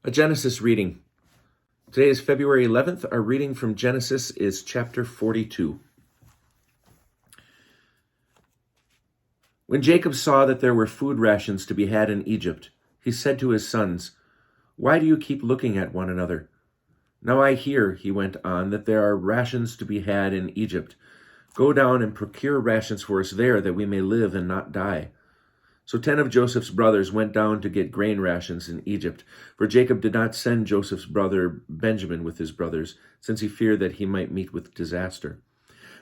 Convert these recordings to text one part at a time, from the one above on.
A Genesis reading. Today is February 11th. Our reading from Genesis is chapter 42. When Jacob saw that there were food rations to be had in Egypt, he said to his sons, "Why do you keep looking at one another? Now I hear," he went on, "that there are rations to be had in Egypt. Go down and procure rations for us there, that we may live and not die." So 10 of Joseph's brothers went down to get grain rations in Egypt, for Jacob did not send Joseph's brother Benjamin with his brothers, since he feared that he might meet with disaster.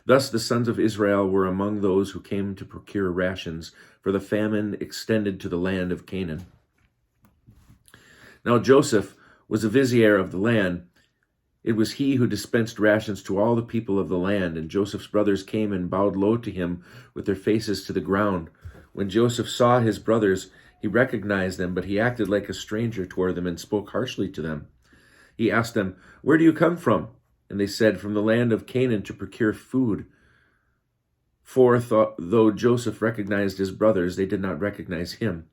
Thus the sons of Israel were among those who came to procure rations, for the famine extended to the land of Canaan. Now Joseph was a vizier of the land. It was he who dispensed rations to all the people of the land, and Joseph's brothers came and bowed low to him with their faces to the ground. When Joseph saw his brothers, he recognized them, but he acted like a stranger toward them and spoke harshly to them. He asked them, "Where do you come from?" And they said, "From the land of Canaan to procure food." For though Joseph recognized his brothers, they did not recognize him.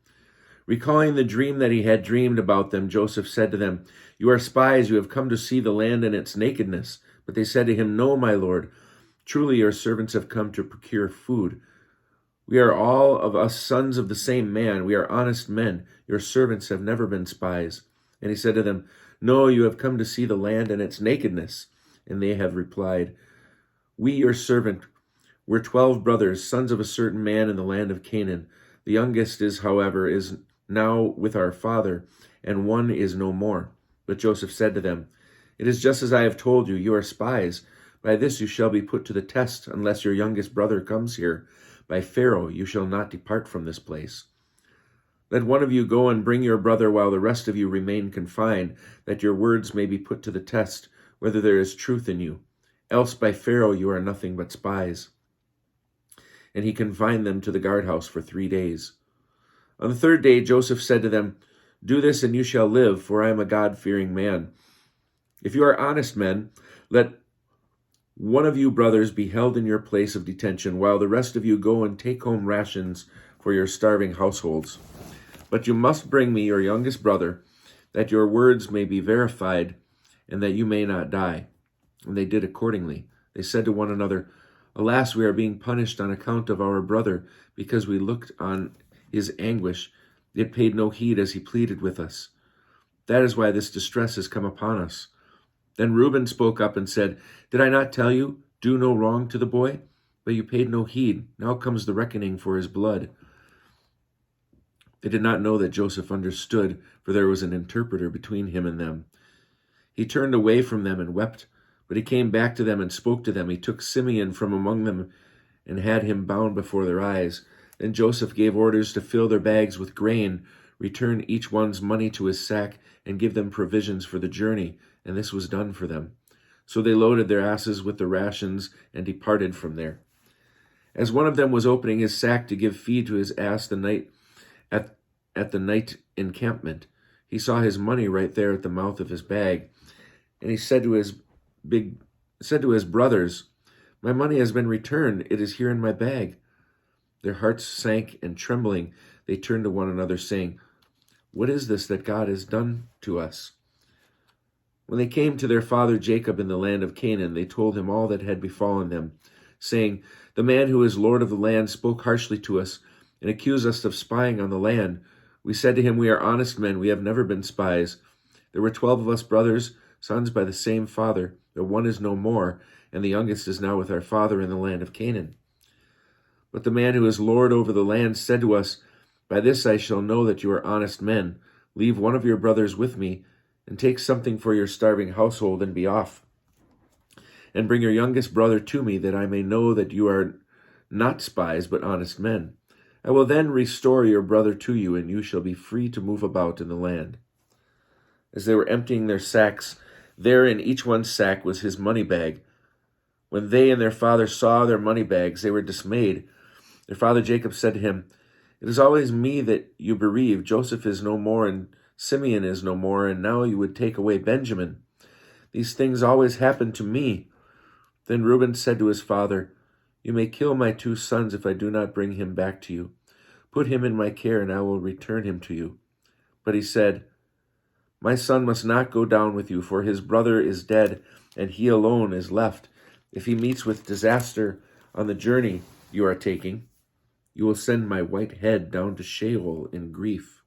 Recalling the dream that he had dreamed about them, Joseph said to them, "You are spies, you have come to see the land in its nakedness." But they said to him, "No, my lord, truly your servants have come to procure food. We are all of us sons of the same man. We are honest men. Your servants have never been spies." And he said to them, "No, you have come to see the land and its nakedness." And they have replied, "We, your servant, were 12 brothers, sons of a certain man in the land of Canaan. The youngest however, is now with our father, and one is no more." But Joseph said to them, "It is just as I have told you. You are spies. By this you shall be put to the test, unless your youngest brother comes here. By Pharaoh you shall not depart from this place. Let one of you go and bring your brother while the rest of you remain confined, that your words may be put to the test, whether there is truth in you. Else by Pharaoh you are nothing but spies." And he confined them to the guardhouse for 3 days. On the 3rd day Joseph said to them, "Do this and you shall live, for I am a God-fearing man. If you are honest men, let one of you brothers be held in your place of detention, while the rest of you go and take home rations for your starving households. But you must bring me your youngest brother, that your words may be verified, and that you may not die." And they did accordingly. They said to one another, "Alas, we are being punished on account of our brother, because we looked on his anguish, yet paid no heed as he pleaded with us. That is why this distress has come upon us." Then Reuben spoke up and said, "Did I not tell you, do no wrong to the boy? But you paid no heed. Now comes the reckoning for his blood." They did not know that Joseph understood, for there was an interpreter between him and them. He turned away from them and wept, but he came back to them and spoke to them. He took Simeon from among them and had him bound before their eyes. Then Joseph gave orders to fill their bags with grain, return each one's money to his sack, and give them provisions for the journey, and this was done for them. So they loaded their asses with the rations and departed from there. As one of them was opening his sack to give feed to his ass at the night encampment, he saw his money right there at the mouth of his bag, and he said to his brothers, "My money has been returned. It is here in my bag." Their hearts sank, and trembling, they turned to one another, saying, "What is this that God has done to us?" When they came to their father Jacob in the land of Canaan, they told him all that had befallen them, saying, "The man who is lord of the land spoke harshly to us and accused us of spying on the land. We said to him, 'We are honest men. We have never been spies. There were 12 of us brothers, sons by the same father. The one is no more, and the youngest is now with our father in the land of Canaan.' But the man who is lord over the land said to us, 'By this I shall know that you are honest men. Leave one of your brothers with me, and take something for your starving household, and be off. And bring your youngest brother to me, that I may know that you are not spies, but honest men. I will then restore your brother to you, and you shall be free to move about in the land.' As they were emptying their sacks, there in each one's sack was his money bag. When they and their father saw their money bags, they were dismayed. Their father Jacob said to him, 'It is always me that you bereave. Joseph is no more, and Simeon is no more, and now you would take away Benjamin. These things always happen to me.' Then Reuben said to his father, 'You may kill my 2 sons if I do not bring him back to you. Put him in my care, and I will return him to you.' But he said, My son must not go down with you, for his brother is dead, and he alone is left. If he meets with disaster on the journey you are taking, you will send my white head down to Sheol in grief.